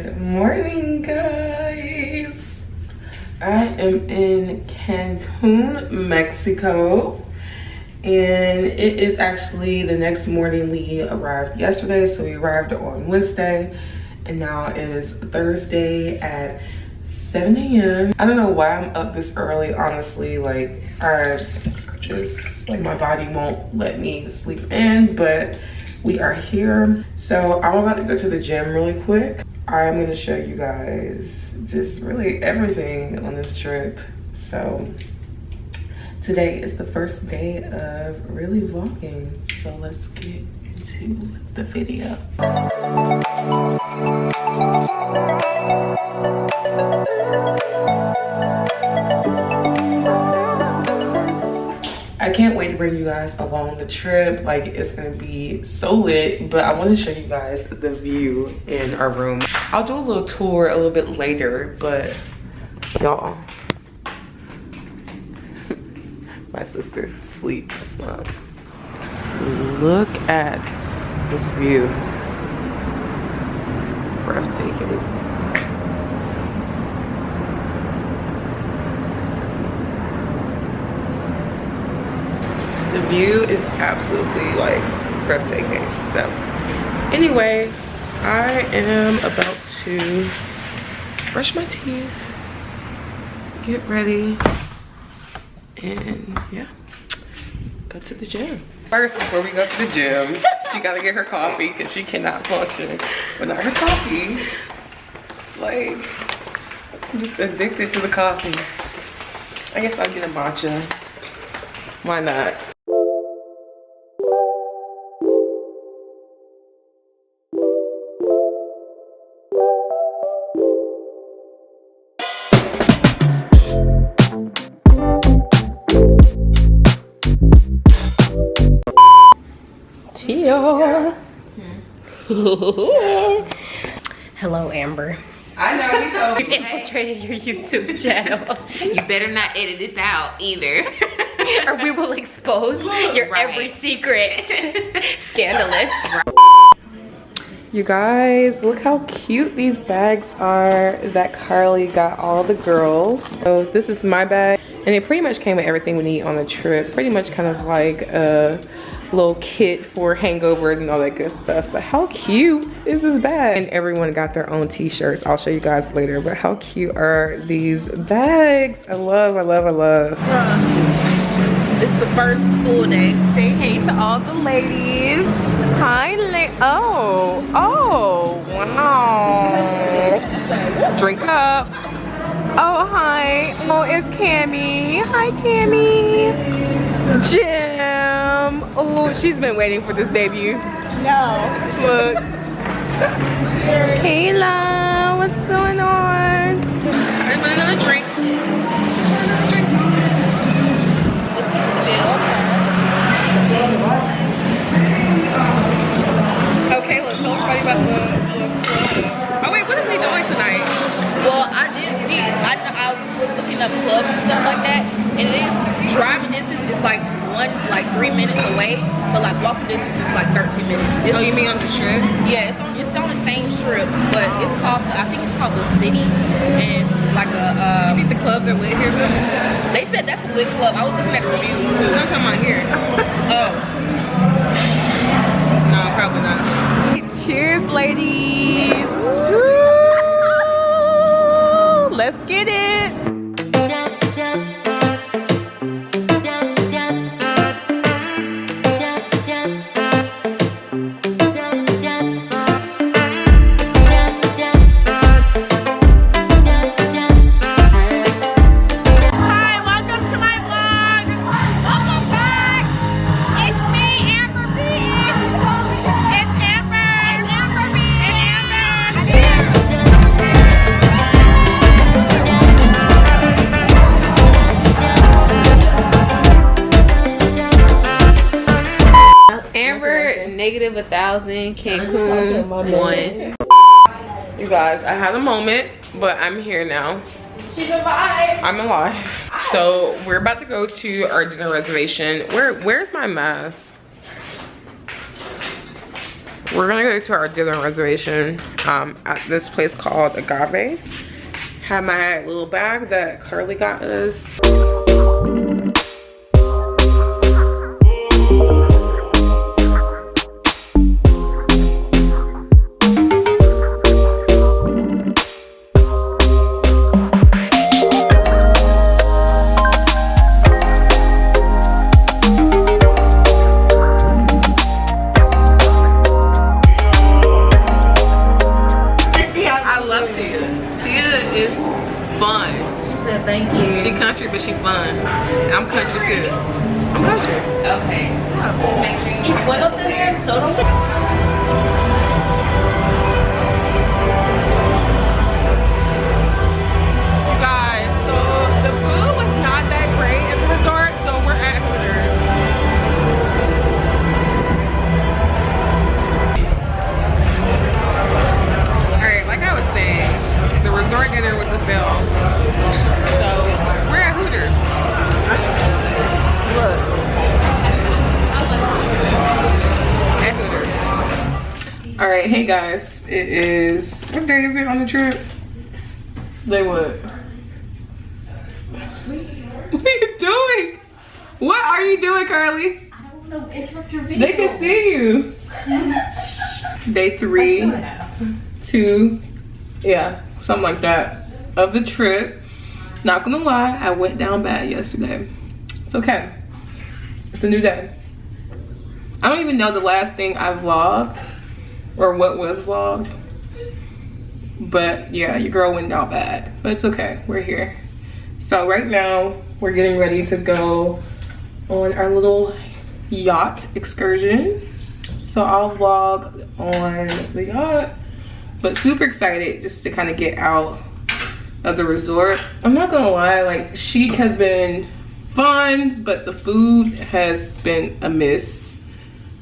Good morning, guys. I am in Cancun, Mexico, and it is actually the next morning. We arrived yesterday, so we arrived on Wednesday, and now it is Thursday at 7 a.m. I don't know why I'm up this early, honestly. Like, I just, like, my body won't let me sleep in, but we are here. So I'm about to go to the gym really quick. I'm gonna show you guys just really everything on this trip. So today is the first day of really vlogging. So let's get into the video. I can't wait to bring you guys along the trip. Like, it's gonna be so lit, but I want to show you guys the view in our room. I'll do a little tour a little bit later, but y'all, my sister sleeps. Look at this view. Breathtaking. The view is absolutely like breathtaking. So anyway, I am about to brush my teeth, get ready, and yeah, go to the gym. First, before we go to the gym, she gotta get her coffee because she cannot function without her coffee. Like, I'm just addicted to the coffee. I guess I'll get a matcha. Why not? Hello, Amber. I know, he told me. Infiltrated your YouTube channel. You better not edit this out either. Or we will expose your every secret. Scandalous. You guys, look how cute these bags are that Carly got all the girls. So this is my bag, and it pretty much came with everything we need on the trip. Pretty much kind of like a little kit for hangovers and all that good stuff. But how cute is this bag? And everyone got their own t-shirts. I'll show you guys later, but how cute are these bags? I love. It's the first full day. Say hey to all the ladies. Hi, oh, wow. Drink up. Oh, hi. Oh, it's Cammie. Hi, Cammie. Jim. Oh, she's been waiting for this debut. No. Look. Kayla, what's going on? I'm another drink. Okay, let's tell everybody about the club. Oh wait, what are we doing tonight? Well, I did see, I was looking up clubs and stuff like that, and it is, driving distance is like 3 minutes away, but like walking distance is like 13 minutes. Oh, you mean on the strip? Yeah, it's on the same strip, but it's called, I think it's called The City, and it's like a, You think the clubs are lit here? they said that's a lit club. I was looking at the reviews too. I'm talking about here. Oh. No, probably not. Cheers, ladies. Woo! Let's get it. Negative 1,000, Cancun 1. You guys, I had a moment, but I'm here now. She's alive. I'm alive. So we're about to go to our dinner reservation. Where's my mask? We're gonna go to our dinner reservation at this place called Agave. Have my little bag that Carly got us. Thank you. She country, but she fun. I'm country too. I'm country. Okay. Make sure you keep one up in there, so don't. Guys, so the food was not that great at the resort, so we're at Hooters. Alright, like I was saying, the resort dinner was a fail. So we're at Hooters. Look. At Hooters. Alright, hey guys. It is, what day is it on the trip? Day what? What are you doing? What are you doing, Carly? I don't want to interrupt your video. They can see you. Day 3, 2, yeah, something like that of the trip. Not gonna lie, I went down bad yesterday. It's okay. It's a new day. I don't even know the last thing I vlogged or what was vlogged. But yeah, your girl went down bad. But it's okay, we're here. So right now, we're getting ready to go on our little yacht excursion. So I'll vlog on the yacht. But super excited just to kind of get out of the resort. I'm not gonna lie, like Chic has been fun, but the food has been a miss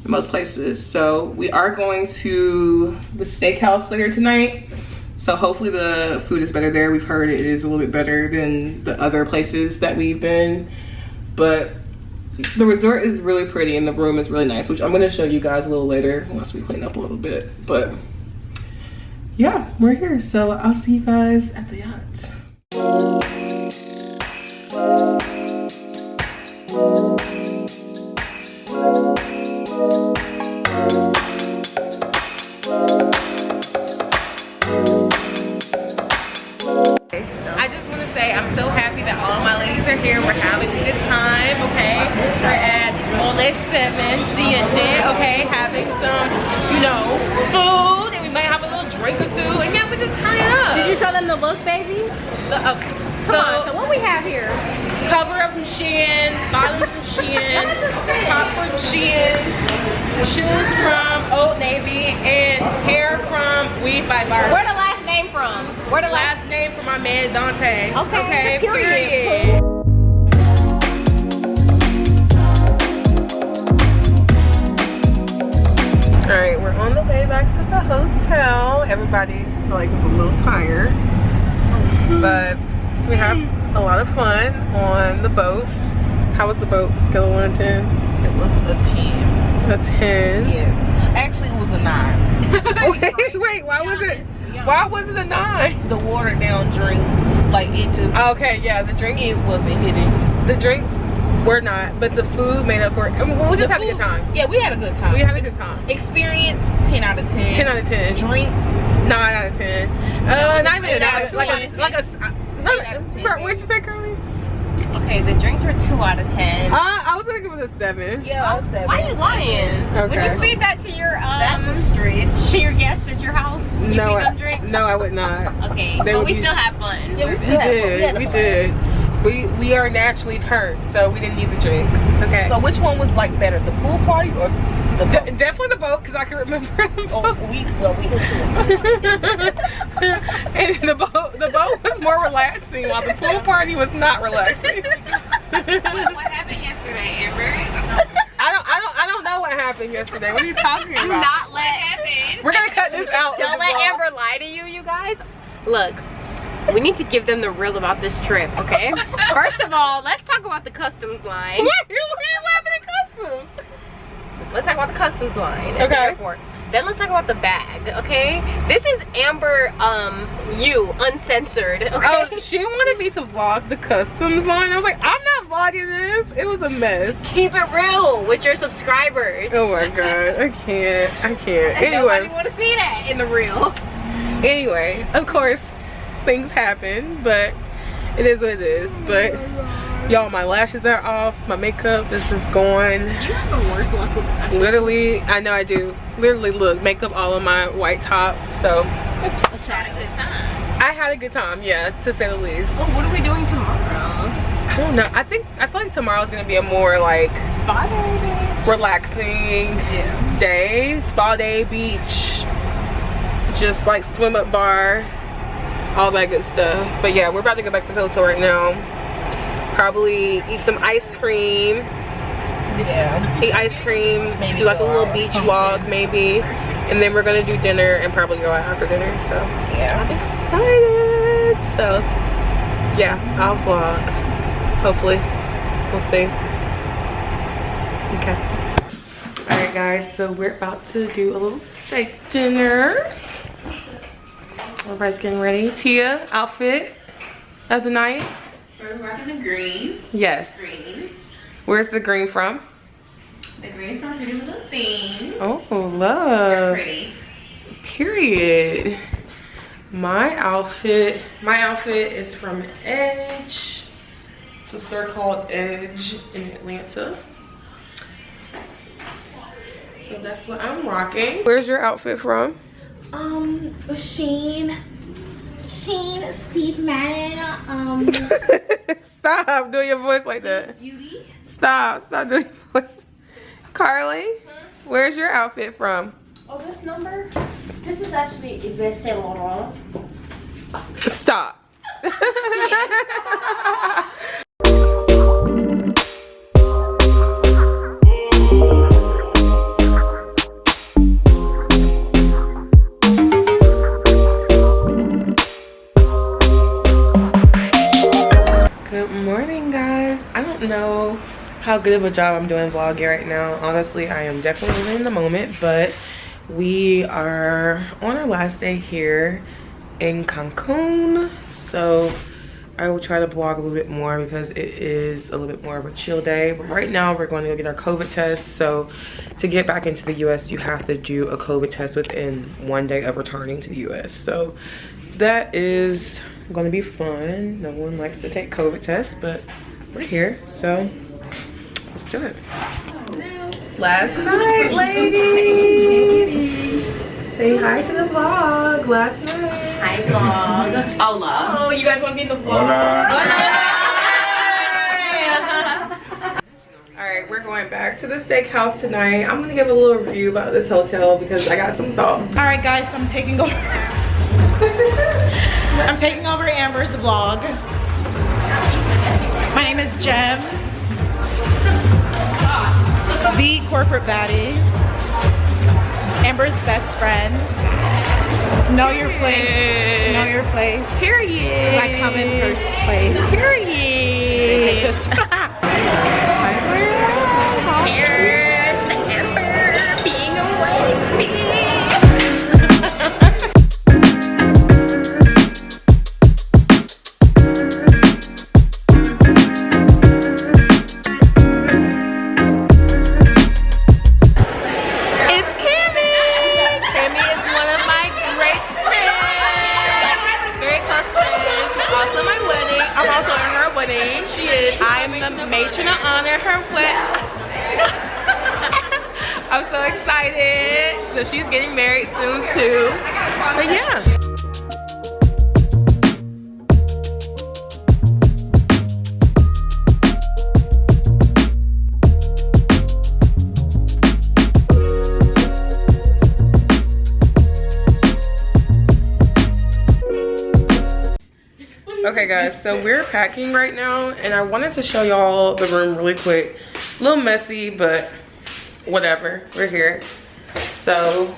in most places. So we are going to the steakhouse later tonight. So hopefully the food is better there. We've heard it is a little bit better than the other places that we've been. But the resort is really pretty and the room is really nice, which I'm gonna show you guys a little later once we clean up a little bit. But yeah, we're here. So I'll see you guys at the yacht. I just want to say I'm so happy that all my ladies are here. We're having a good time, okay? We're at Ole 7, CNN, okay? Having some, you know, food, and we might have a little drink or two, and yeah, we just turn it up. Did you show them the look, baby? So what we have here? cover up from Shein, bottoms from Shein, top from Shein, shoes from Old Navy, and hair from Weave by Barbie. Where the last name from? Where the Last name from my man Dante. Okay, period. All right, we're on the way back to the hotel. Everybody like was a little tired, but we had a lot of fun on the boat. How was the boat? Scale of 1 to 10? It was a 10. A 10? Yes. Actually, it was a 9. wait, why was it? Why was it a 9? The watered down drinks, like it just. Okay, yeah, the drinks. It wasn't hitting. The drinks were not, but the food made up for it. I mean, we just had a good time. Yeah, we had a good time. We had a good time. Experience, 10 out of 10. 10 out of 10. Drinks, 9 out of 10. Not even that. What'd you say, Curly? Okay, the drinks were 2 out of 10. I was gonna give it a 7. yeah, 7. Why are you lying? Okay. Would you feed that to your That's a stretch. to your guests at your house? Would you No, feed them drinks? no, I would not. Okay, They but would we be- still had fun. Yeah, We did. We are naturally turned, so we didn't need the drinks. It's okay. So which one was like better, the pool party or the boat? Definitely the boat, because I can remember the Oh, boat. we And the boat was more relaxing, while the pool party was not relaxing. What happened yesterday, Amber? I don't know what happened yesterday. What are you talking about? Do not let We're gonna cut this out. Don't let Amber lie to you, you guys. Look, we need to give them the real about this trip, okay? First of all, let's talk about the customs line. What? You laughing at customs? Let's talk about the customs line at the Okay. airport. then let's talk about the bag, okay? This is Amber, you, uncensored, okay? Oh, she wanted me to vlog the customs line. I was like, I'm not vlogging this. It was a mess. Keep it real with your subscribers. Oh my god, I can't. And Anyway, nobody want to see that in the real. Anyway, of course, things happen, but it is what it is. But y'all, my lashes are off, my makeup, this is gone. You have the worst luck with lashes. Literally, I know I do. Literally, look, makeup all on my white top. So I had a good time. I had a good time, yeah, to say the least. Well, what are we doing tomorrow? I don't know. I feel like tomorrow's gonna be a more like Spa day. relaxing day, spa day, beach, just like swim up bar, all that good stuff. But yeah, we're about to go back to the hotel right now. Probably eat some ice cream. Yeah. Eat ice cream, Maybe do like a go little out or beach something. walk maybe. And then we're gonna do dinner and probably go out after dinner. So Yeah. I'm excited. So yeah, I'll vlog. Hopefully. We'll see. Okay. Alright guys, so we're about to do a little steak dinner. Everybody's getting ready. Tia, outfit of the night? We're rocking the green. Yes. Green. Where's the green from? The green is from Pretty Little Thing. Oh, love. Pretty. Period. My outfit is from Edge. It's a store called Edge in Atlanta. So that's what I'm rocking. Where's your outfit from? Sheen, Steve Madden, Stop doing your voice like that. Beauty. Stop doing your voice. Carly, where's your outfit from? Oh, this number? This is actually Yves Saint Laurent. Stop. Good morning, guys. I don't know how good of a job I'm doing vlogging right now. Honestly, I am definitely living in the moment, but we are on our last day here in Cancun. So I will try to vlog a little bit more because it is a little bit more of a chill day. But right now we're going to go get our COVID test. So to get back into the US, you have to do a COVID test within 1 day of returning to the US. So that is going to be fun. No one likes to take COVID tests, but we're here. So let's do it. Last night, ladies. Say hi to the vlog. Last night. Hi, vlog. Hola. Oh, you guys want to be in the vlog? All right, we're going back to the steakhouse tonight. I'm gonna give a little review about this hotel because I got some thoughts. All right, guys, I'm taking over. I'm taking over Amber's vlog. My name is Jem, the corporate baddie, Amber's best friend. Know your place. Know your place. Period. I come in first place. Period. Cheers to Amber being away. Matron to honor her wedding. I'm so excited. So she's getting married soon too. But yeah. Okay guys, so we're packing right now and I wanted to show y'all the room really quick. A little messy, but whatever, we're here. So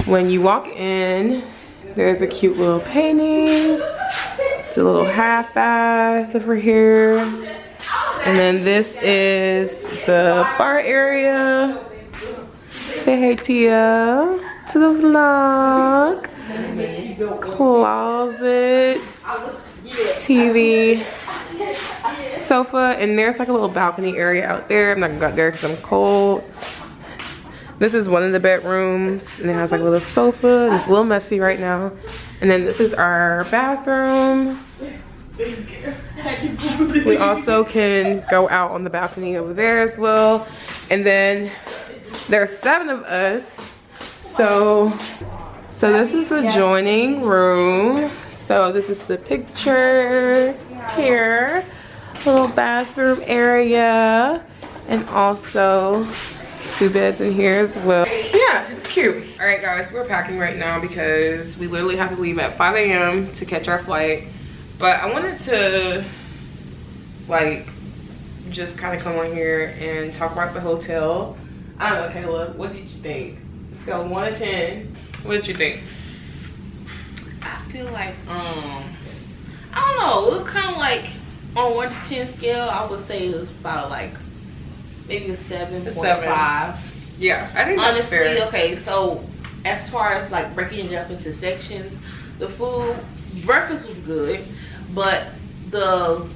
when you walk in, there's a cute little painting. It's a little half bath over here. And then this is the bar area. Say hey, Tia, to the vlog. Closet, TV, sofa, and there's like a little balcony area out there. I'm not gonna go out there because I'm cold. This is one of the bedrooms, and it has like a little sofa. It's a little messy right now. And then this is our bathroom. We also can go out on the balcony over there as well. And then there's 7 of us. So this is the joining room. So this is the picture here. Little bathroom area. And also 2 beds in here as well. Yeah, it's cute. All right, guys, we're packing right now because we literally have to leave at 5 a.m. to catch our flight. But I wanted to, like, just kind of come on here and talk about the hotel. I don't know, Kayla, what did you think? Let's go 1 to 10. What did you think? I feel like, I don't know. It was kind of like on 1 to 10 scale. I would say it was about like maybe a 7.5. Yeah, I think that's honestly fair. Okay, so as far as like breaking it up into sections, the food, breakfast was good, but the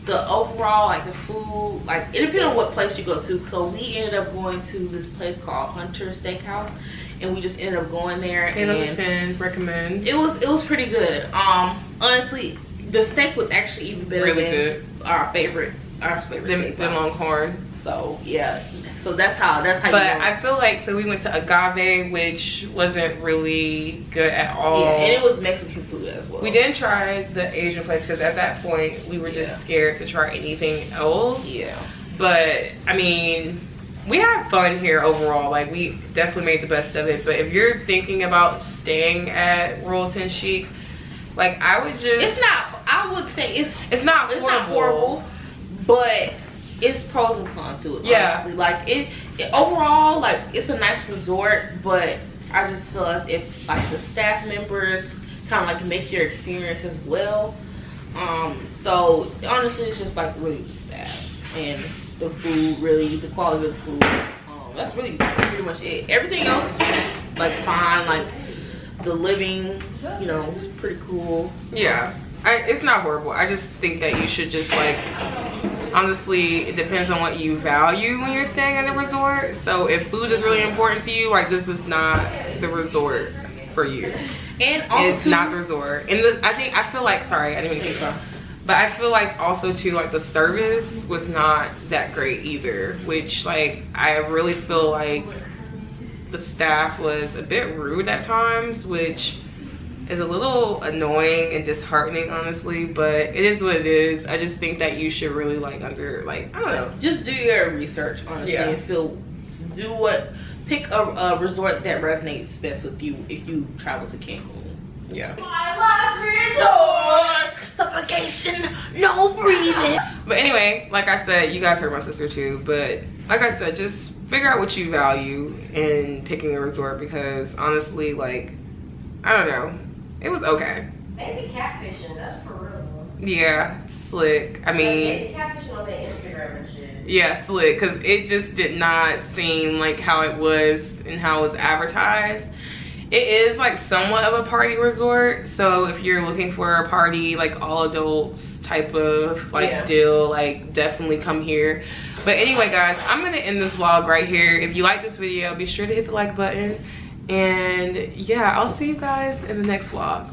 overall, like the food, like it depends on what place you go to. So we ended up going to this place called Hunter Steakhouse, and we just ended up going there. 10 out of 10, recommend. It was pretty good. Honestly, the steak was actually even better Really than good. our favorite steakhouse. The Longhorn. So yeah, so that's how. But I feel like, so we went to Agave, which wasn't really good at all. Yeah, and it was Mexican food as well. We didn't try the Asian place because at that point we were just scared to try anything else. Yeah. But I mean, we had fun here overall. Like, we definitely made the best of it. But if you're thinking about staying at Royalton CHIC, like, I would just. It's not. I would say it's not not horrible, but it's pros and cons to it. Yeah. Honestly. Like it overall, like it's a nice resort, but I just feel as if like the staff members kind of like make your experience as well. So honestly, it's just like really the staff and the food, really the quality of the food. That's really pretty much it. Everything else is like fine. Like the living, you know, is pretty cool. Yeah, it's not horrible. I just think that you should just like. Honestly, it depends on what you value when you're staying at a resort. So if food is really important to you, like this is not the resort for you. And also it's not the resort. And I feel like, sorry, I didn't mean to keep on. But I feel like also too, like the service was not that great either. Which like, I really feel like the staff was a bit rude at times, which is a little annoying and disheartening, honestly, but it is what it is. I just think that you should really like I don't know, just do your research, honestly, and pick a resort that resonates best with you if you travel to Cancun. Yeah. My last resort, suffocation, no breathing. But anyway, like I said, you guys heard my sister too, but like I said, just figure out what you value in picking a resort, because honestly, like, I don't know, it was okay. Maybe catfishing, that's for real. Yeah, slick. I mean, Maybe catfishing on their Instagram and shit. Yeah, slick, because it just did not seem like how it was and how it was advertised. It is like somewhat of a party resort, so if you're looking for a party, like all adults type of like deal, like definitely come here. But anyway, guys, I'm gonna end this vlog right here. If you like this video, be sure to hit the like button. And yeah, I'll see you guys in the next vlog.